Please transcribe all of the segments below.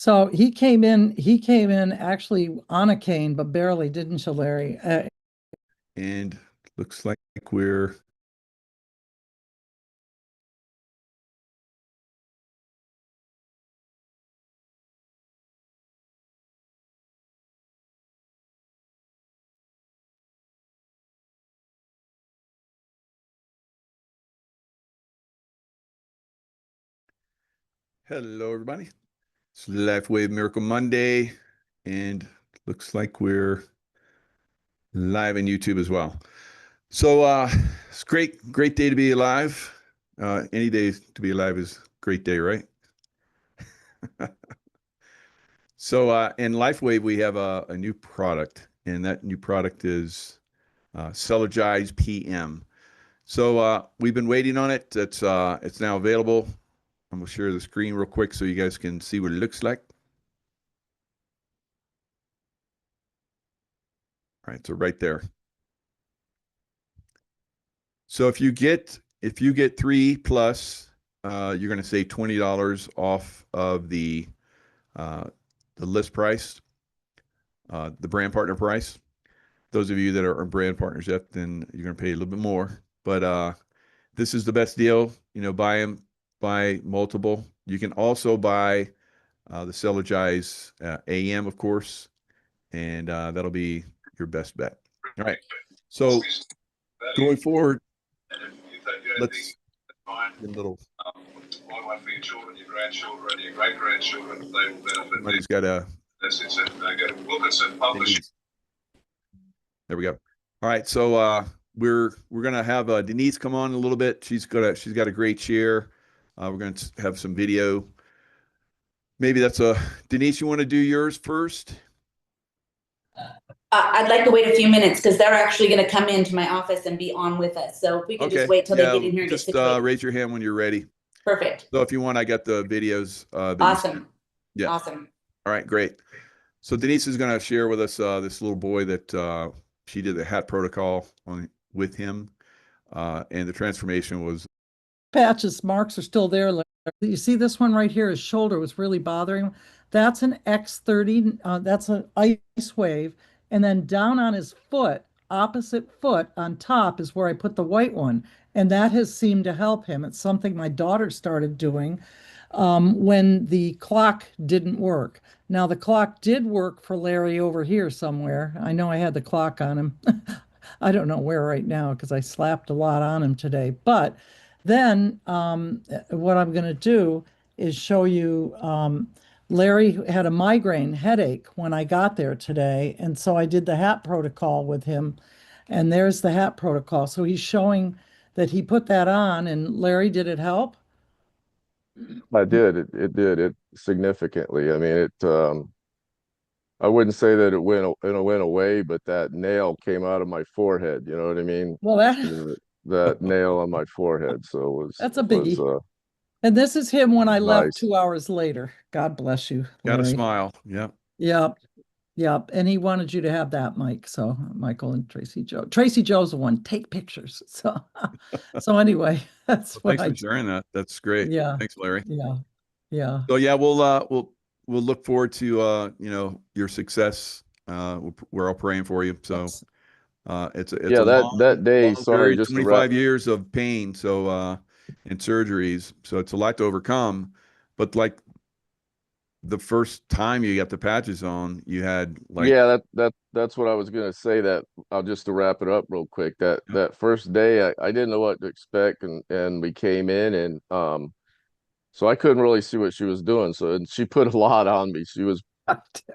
So he came in actually on a cane, but barely, didn't you, Larry? And looks like we're hello everybody. It's LifeWave Miracle Monday, and looks like we're live on YouTube as well. So it's great day to be alive. Any day to be alive is a great day, right? So in LifeWave we have a new product, and that new product is Celergize PM. So we've been waiting on it. It's now available. I'm gonna share the screen real quick so you guys can see what it looks like. All right, so right there. So if you get 3+, you're going to save $20 off of uh, the list price, the brand partner price. Those of you that are brand partners yet, then you're going to pay a little bit more. But this is the best deal. Buy multiple. You can also buy the Celergize AM, of course, and that'll be your best bet. All right. So going forward, let's get a little. Wildlife for your children, your grandchildren, and your great grandchildren. They will benefit. Somebody's got a. That's it. So go to Wilkinson Publishing. There we go. All right, so we're gonna have Denise come on in a little bit. She's got a great share. We're gonna have some video. Maybe that's Denise. You want to do yours first? I'd like to wait a few minutes because they're actually going to come into my office and be on with us. So if we can just wait till they get in here and just get situated. raise your hand when you're ready. Perfect. So if you want, I got the videos. Awesome. Yeah. Awesome. All right, great. So Denise is going to share with us this little boy that she did the hat protocol with him, and the transformation was. Patches marks are still there. You see this one right here, his shoulder was really bothering him. That's an X30, that's an ice wave. And then down on his foot, opposite foot on top is where I put the white one. And that has seemed to help him. It's something my daughter started doing when the clock didn't work. Now, the clock did work for Larry over here somewhere. I know I had the clock on him. I don't know where right now because I slapped a lot on him today. But then what I'm going to do is show you Larry had a migraine headache when I got there today. And so I did the hat protocol with him. And there's the hat protocol. So he's showing that he put that on. And Larry, did it help? I did. It did it significantly. I mean, I wouldn't say that it went away, but that nail came out of my forehead. You know what I mean? Well, That nail on my forehead. So it was that's a was biggie. And this is him when I left nice. 2 hours later. God bless you, Got a Larry. smile. Yep. Yep. Yep. And he wanted you to have that, Mike. So Michael and Tracy Joe. Tracy Joe's the one. Take pictures. So so anyway, that's Well, what thanks I for sharing that. That's great. yeah. Thanks, Larry. Yeah. Yeah. So yeah, we'll look forward to your success. We're all praying for you. So it's Yeah, a that day, long sorry, period, just to wrap. 25 years of pain. So and surgeries. So it's a lot to overcome. But like the first time you got the patches on, you had like. Yeah, that's what I was gonna say. That I'll just to wrap it up real quick. That first day, I didn't know what to expect, and we came in, and so I couldn't really see what she was doing. So and she put a lot on me. She was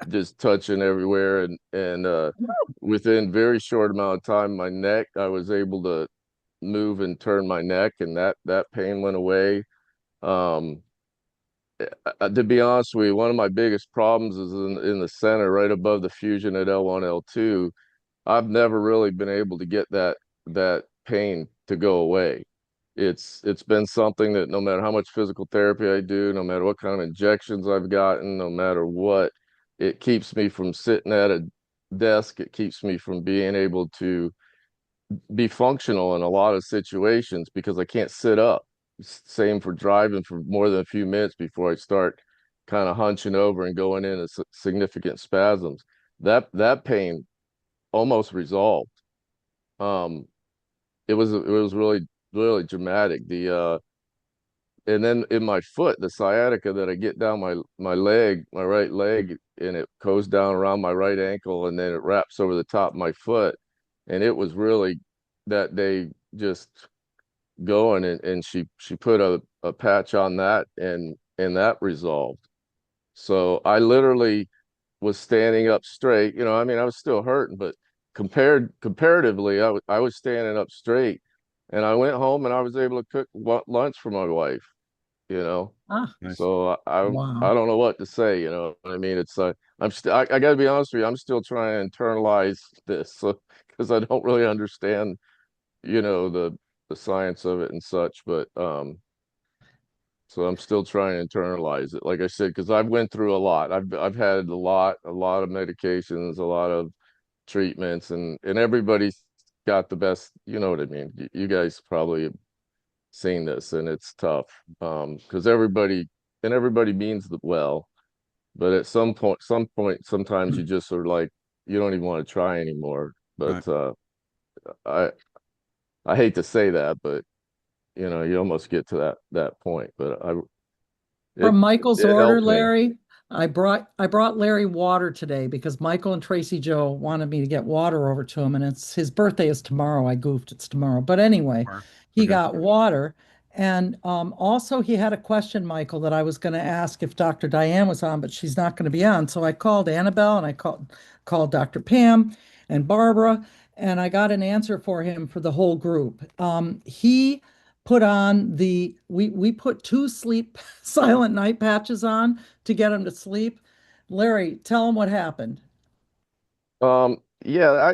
just touching everywhere, and within very short amount of time, my neck, I was able to move and turn my neck, and that pain went away. Um, to be honest with you, one of my biggest problems is in the center, right above the fusion at L1, L2. I've never really been able to get that pain to go away. It's been something that no matter how much physical therapy I do, no matter what kind of injections I've gotten, no matter what, it keeps me from sitting at a desk. It keeps me from being able to be functional in a lot of situations because I can't sit up. Same for driving for more than a few minutes before I start kind of hunching over and going into significant spasms. That pain almost resolved. It was really dramatic. And then in my foot, the sciatica that I get down my leg, my right leg, and it goes down around my right ankle, and then it wraps over the top of my foot. And it was really that day just going, and she put a patch on that, and that resolved. So I literally was standing up straight. I mean, I was still hurting, but comparatively, I was standing up straight. And I went home and I was able to cook lunch for my wife. Ah, Nice. So I wow. don't know what to say. I mean, it's I got to be honest with you. I'm still trying to internalize this, because I don't really understand, the science of it and such. But so I'm still trying to internalize it. Like I said, because I've went through a lot. I've had a lot of medications, a lot of treatments, and everybody's got the best. You know what I mean? You guys probably seen this, and it's tough, because everybody means well, but at some point sometimes you just sort of like, you don't even want to try anymore. But Right. I hate to say that, but you almost get to that point. But From it Michael's it order, helped me. Larry, I brought Larry water today because Michael and Tracy Joe wanted me to get water over to him, and it's his birthday is tomorrow. I goofed, it's tomorrow. But anyway, Sure. he Okay. got water. And also he had a question, Michael, that I was going to ask if Dr. Diane was on, but she's not going to be on. So I called Annabelle and I called Dr. Pam and Barbara, and I got an answer for him for the whole group. He put on we put two sleep silent night patches on to get him to sleep. Larry, tell him what happened. Yeah,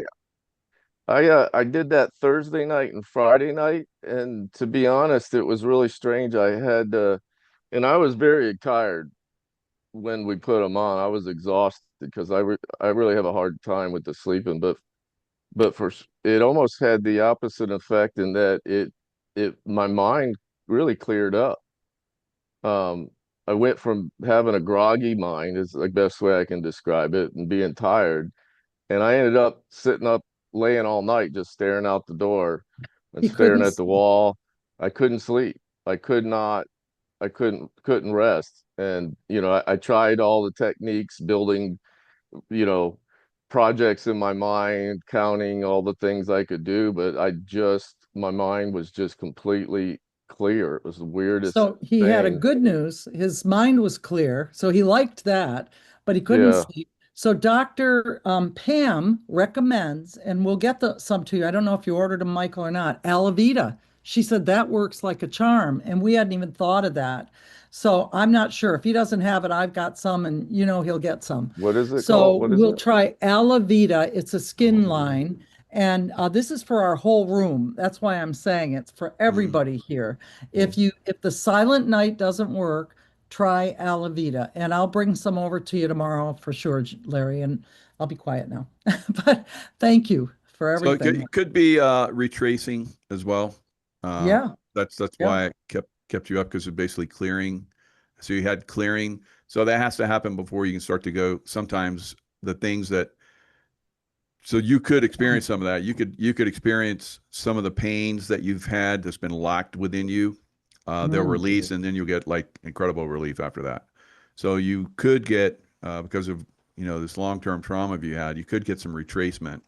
I did that Thursday night and Friday night, and to be honest, it was really strange. And I was very tired when we put them on. I was exhausted because I really have a hard time with the sleeping, but it almost had the opposite effect in that my mind really cleared up. Um, I went from having a groggy mind, is the best way I can describe it, and being tired, and I ended up sitting up, laying all night, just staring out the door and He staring couldn't at the sleep. wall. I couldn't sleep. I could not. I couldn't rest. And I tried all the techniques, building, you know, projects in my mind, counting all the things I could do, but my mind was just completely clear. It was the weirdest So he had a thing. good news. His mind was clear, so he liked that, but he couldn't Yeah. sleep. So Dr. Pam recommends, and we'll get some to you. I don't know if you ordered them, Michael, or not. Alavita. She said that works like a charm, and we hadn't even thought of that. So I'm not sure. If he doesn't have it, I've got some, and he'll get some. What is it called? So What is we'll it? try Alavita. It's a skin Alavita. line, and this is for our whole room. That's why I'm saying it's for everybody here. Mm. If the Silent Night doesn't work, try Alavita, and I'll bring some over to you tomorrow for sure, Larry. And I'll be quiet now. But thank you for So everything. it could be retracing as well. Yeah, That's yeah. why I kept you up, because it's basically clearing. So you had clearing. So that has to happen before you can start to go. Sometimes the things that so you could experience some of that. You could experience some of the pains that you've had that's been locked within you. They'll Mm. release, and then you'll get like incredible relief after that. So you could get because of this long-term trauma you had, you could get some retracement.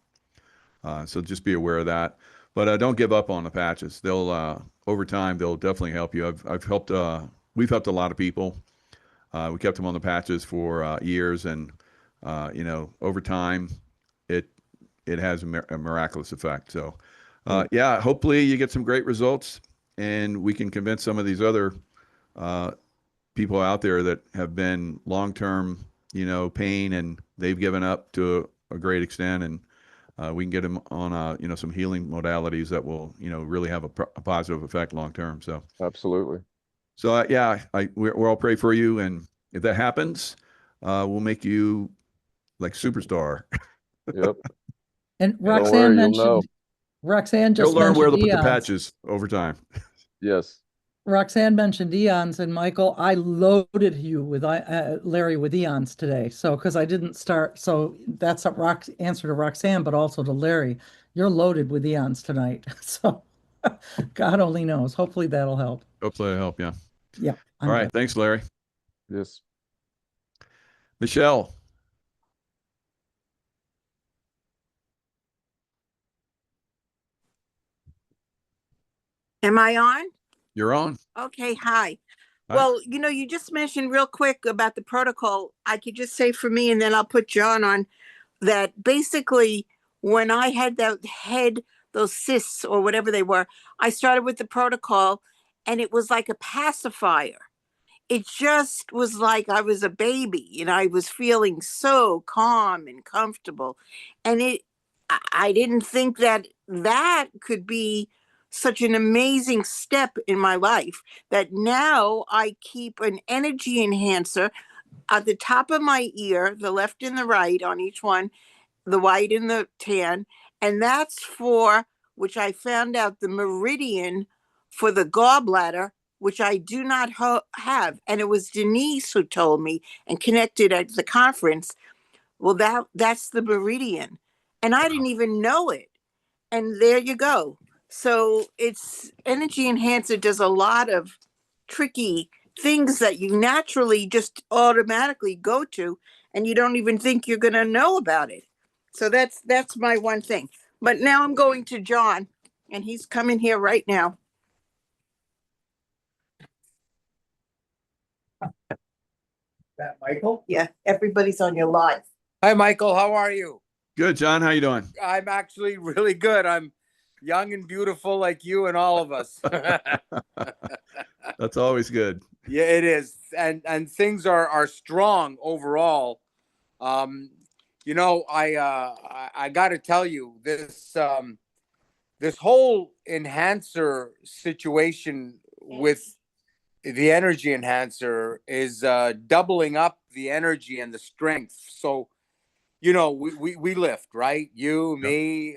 So just be aware of that. But don't give up on the patches. They'll over time they'll definitely help you. I've helped. We've helped a lot of people. We kept them on the patches for years, and over time, it it has a miraculous effect. So, Mm. yeah, hopefully you get some great results, and we can convince some of these other uh, people out there that have been long-term, pain, and they've given up to a great extent, and we can get them on, some healing modalities that will, really have a positive effect long-term. So, Absolutely. yeah, we're all pray for you, and if that happens, we'll make you like superstar. Yep. And Don't worry, you'll know. Roxanne You'll just learn where mentioned to put the Eons. patches over time. Yes. Roxanne mentioned eons, and Michael, I loaded you with Larry with eons today. So because I didn't start, so that's a answer to Roxanne, but also to Larry. You're loaded with eons tonight. So God only knows. Hopefully that'll help. Hopefully I help. Yeah. Yeah. All right. Thanks, Larry. Yes. Michelle. Am I on? You're on. Okay, hi. Hi. Well, you just mentioned real quick about the protocol. I could just say for me, and then I'll put John on, that basically when I had those cysts or whatever they were, I started with the protocol and it was like a pacifier. It just was like I was a baby and I was feeling so calm and comfortable. And I didn't think that that could be such an amazing step in my life, that now I keep an energy enhancer at the top of my ear, the left and the right on each one, the white and the tan. And that's for, which I found out, the meridian for the gallbladder, which I do not have. And it was Denise who told me and connected at the conference. Well, that's the meridian. And I didn't even know it. And there you go. So it's energy enhancer does a lot of tricky things that you naturally just automatically go to, and you don't even think you're going to know about it. So that's my one thing. But now I'm going to John, and he's coming here right now. That Michael? Yeah, everybody's on your live. Hi, Michael. How are you? Good, John. How you doing? I'm actually really good. I'm young and beautiful like you and all of us. That's always good. Yeah, it is. And things are strong overall. I got to tell you, this whole enhancer situation with the energy enhancer is doubling up the energy and the strength. So we lift, right? You, me,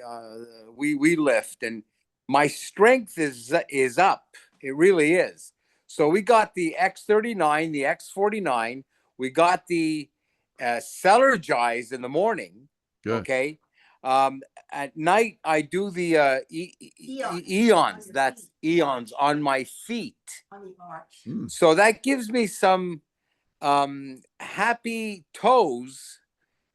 we lift, and my strength is up. It really is. So we got the X39, the X49. We got the Celergize in the morning. Good. Okay. At night I do the eons. That's eons on my feet. So that gives me some happy toes.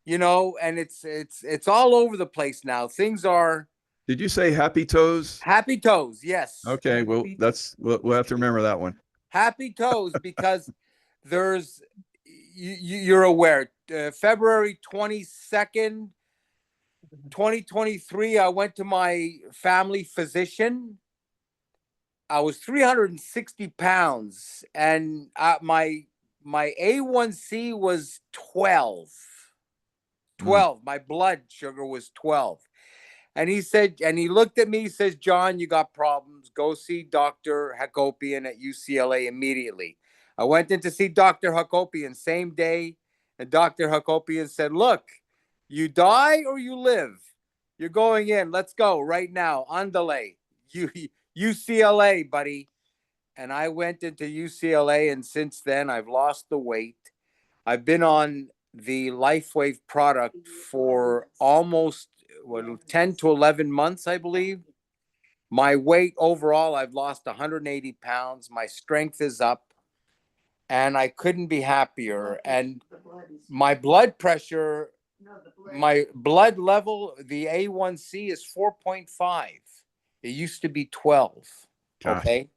And it's all over the place now. Things are. Did you say happy toes? Happy toes, yes. Okay, well, we'll have to remember that one. Happy toes, because you're aware, February 22nd, 2023, I went to my family physician. I was 360 pounds, and my A1C was 12. My blood sugar was 12. And he said, and he looked at me, he says, John, you got problems. Go see Dr. Hakopian at UCLA immediately. I went in to see Dr. Hakopian same day. And Dr. Hakopian said, look, you die or you live. You're going in. Let's go right now. Andale. UCLA, buddy. And I went into UCLA. And since then, I've lost the weight. I've been on the LifeWave product for almost 10 to 11 months, I believe. My weight overall, I've lost 180 pounds. My strength is up, and I couldn't be happier. And my blood pressure, my blood level, the A1C is 4.5. It used to be 12. Gosh. Okay.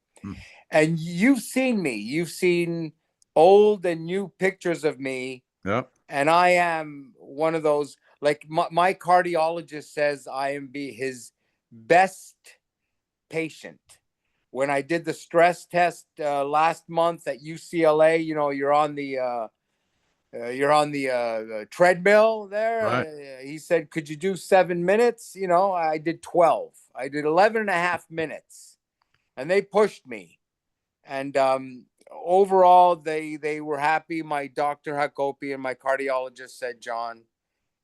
And you've seen me. You've seen old and new pictures of me. Yep. And I am one of those, like my cardiologist says I am his best patient. When I did the stress test last month at UCLA, you're on the treadmill there. Right. He said, could you do 7 minutes? I did 12. I did 11 and a half minutes, and they pushed me. And overall, they were happy. My Dr. Hakopian, my cardiologist, said, John,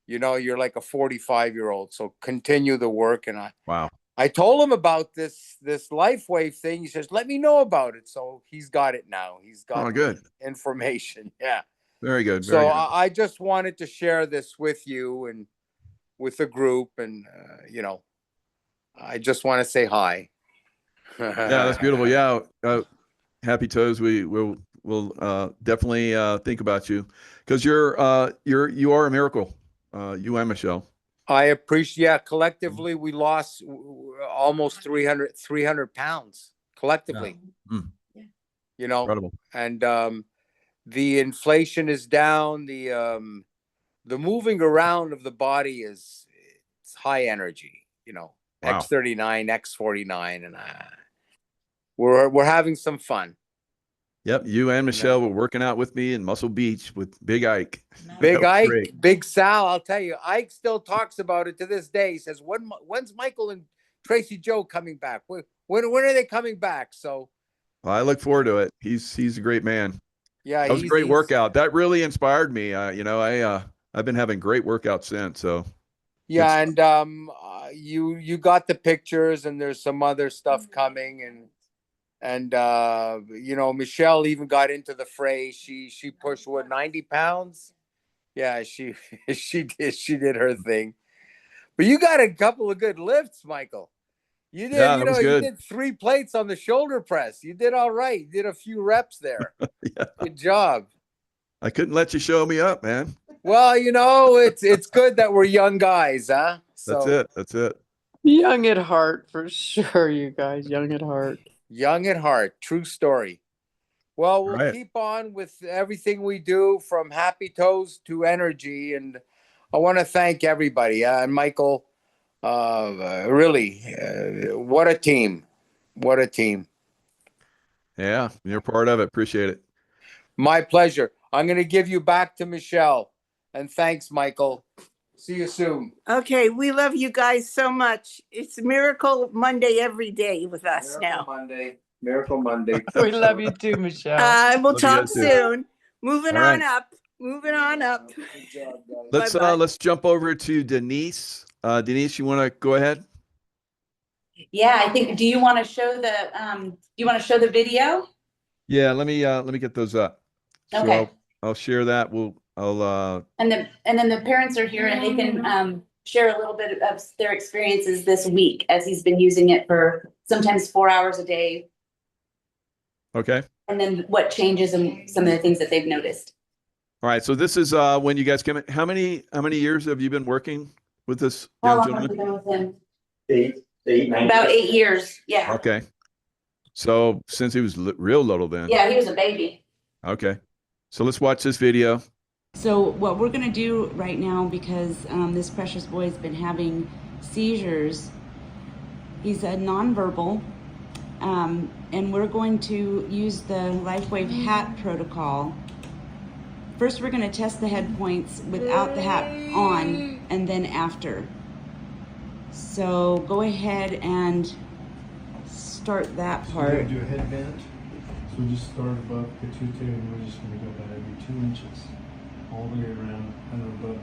you're like a 45-year-old, so continue the work. And Wow. I told him about this LifeWave thing. He says, "Let me know about it." So he's got it now. He's got Oh, good. the information. Yeah. Very good. So Very good. I just wanted to share this with you and with the group, and I just want to say hi. Yeah, that's beautiful. Yeah. Happy Toes. We'll definitely think about you because you are a miracle. You and Michelle. I appreciate. Yeah, collectively we lost almost 300 pounds collectively. Yeah. You know, Incredible. and the inflation is down. The moving around of the body it's high energy. You know, Wow. X39, X49, and we're having some fun. Yep. You and Michelle were working out with me in Muscle Beach with Big Ike. Big Ike, great. Big Sal. I'll tell you, Ike still talks about it to this day. He says, "When's Michael and Tracy Joe coming back? When are they coming back?" So Well, I look forward to it. He's a great man. yeah, That was a great workout. That really inspired me. I've been having great workouts since. So yeah, and you got the pictures, and there's some other stuff coming, and Michelle even got into the fray. She pushed 90 pounds. Yeah, she did her thing. But you got a couple of good lifts, Michael. You did, Yeah, that was you good. did 3 plates on the shoulder press. You did all right. You did a few reps there. Yeah. Good job. I couldn't let you show me up, man. Well, it's good that we're young guys, huh? So, That's it. Young at heart, for sure, you guys. Young at heart. young at heart. True story. Well, we'll Right. keep on with everything we do, from Happy Toes to Energy. And I want to thank everybody. And Michael, really, what a team. What a team. Yeah, you're part of it. Appreciate it. My pleasure. I'm going to give you back to Michelle. And thanks, Michael. See you soon. Okay, we love you guys so much. It's Miracle Monday every day with us now. Miracle Monday. We love you too, Michelle. We'll Love you talk guys too. soon. Moving All right. on up. Moving on up. Good job, guys. Bye-bye. Let's jump over to Denise. Denise, you want to go ahead? Yeah, I think, do you want to show the video? Yeah, let me get those up. So Okay. I'll share that. I'll And then the parents are here and they can share a little bit of their experiences this week as he's been using it for sometimes 4 hours a day. okay. And then what changes and some of the things that they've noticed. All right. So this is when you guys came in. How many years have you been working with this How young long have you gentleman? been with him? 9 About 8 years. Yeah. Okay. So since he was real little then. Yeah, he was a baby. Okay. So let's watch this video. So what we're going to do right now, because this precious boy has been having seizures, he's a nonverbal, and we're going to use the LifeWave hat protocol. First, we're going to test the head points without the hat on, and then after. So go ahead and start that We're part. going to do a headband. So we just start above pituitary and we're just going to go about every 2 inches. All the way around and above.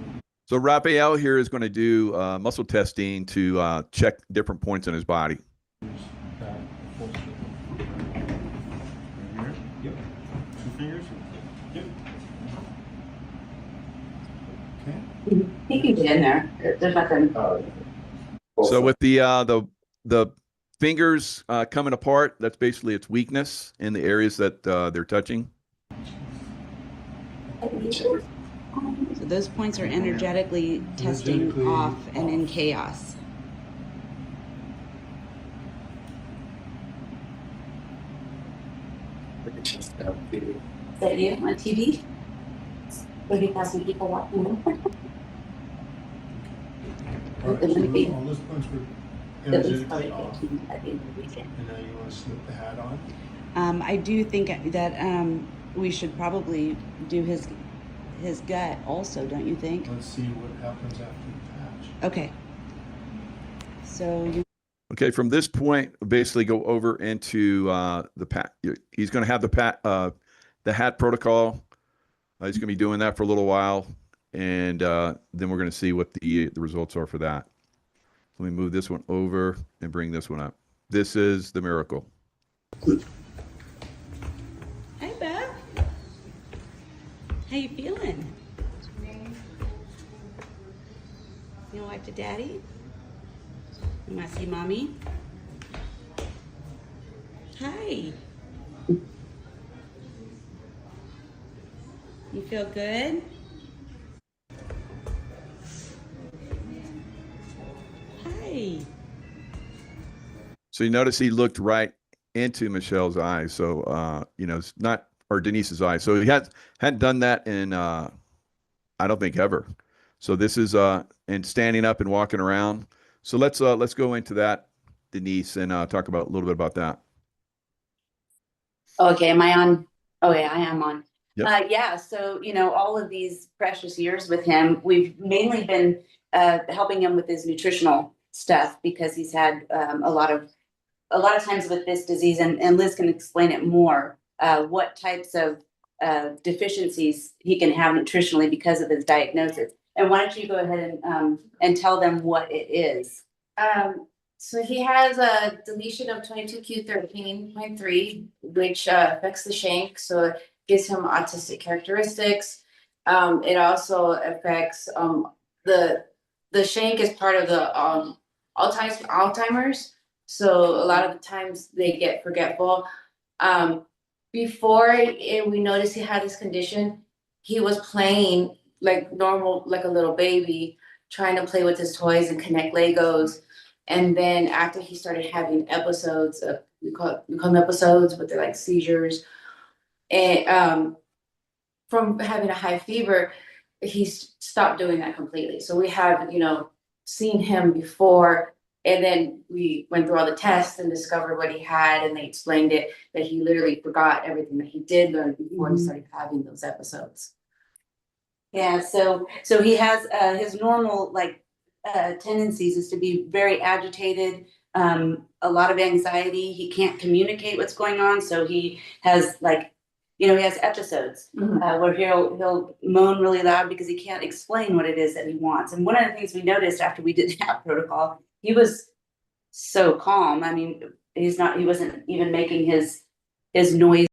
So Raphael here is going to do muscle testing to check different points in his body. Back, full circle. Right here. Yep. 2 fingers. Yep. Okay. He can get in there. There's nothing. So with the fingers coming apart, that's basically its weakness in the areas that they're touching. So those points are energetically testing Energetically off and in off. chaos. Is that you on TV? Would be passing people walking over? All right, It so would be- all those points were At least probably energetically off. 15 at the end of the weekend. And now you want to slip the hat on. I do think that we should probably do his gut also, don't you think? Let's see what happens after the patch. Okay. So you Okay, from this point, basically go over into the pat. He's going to have the hat protocol. He's going to be doing that for a little while, and then we're going to see what the results are for that. Let me move this one over and bring this one up. This is the Miracle. Hi, Beth. How you feeling? You want to wipe to Daddy? You want to see Mommy? Hi. You feel good? Hi. So you notice he looked right into Michelle's eyes. So, it's not, or Denise's eyes. So he hadn't done that in, I don't think ever. So this is, and standing up and walking around. So let's go into that, Denise, and talk about a little bit about that. Okay, am I on? Oh yeah, I am on. Yep. Yeah, so all of these precious years with him, we've mainly been helping him with his nutritional stuff because he's had a lot of times with this disease, and Liz can explain it more, what types of deficiencies he can have nutritionally because of his diagnosis. And why don't you go ahead and tell them what it is? So he has a deletion of 22q13.3, which affects the shank. So it gives him autistic characteristics. It also affects the shank is part of the Alzheimer's. So a lot of the times they get forgetful. Before we noticed he had this condition, he was playing like normal, like a little baby, trying to play with his toys and connect Legos. And then after he started having episodes of, we call them episodes, but they're like seizures. And from having a high fever, he stopped doing that completely. So we have, seen him before, and then we went through all the tests and discovered what he had, and they explained it, that he literally forgot everything that he did learn before he started having those episodes. Yeah, so he has his normal tendencies is to be very agitated, a lot of anxiety. He can't communicate what's going on, so he has he has episodes where he'll moan really loud because he can't explain what it is that he wants. And one of the things we noticed after we did that protocol, he was so calm. I mean, he wasn't even making his noise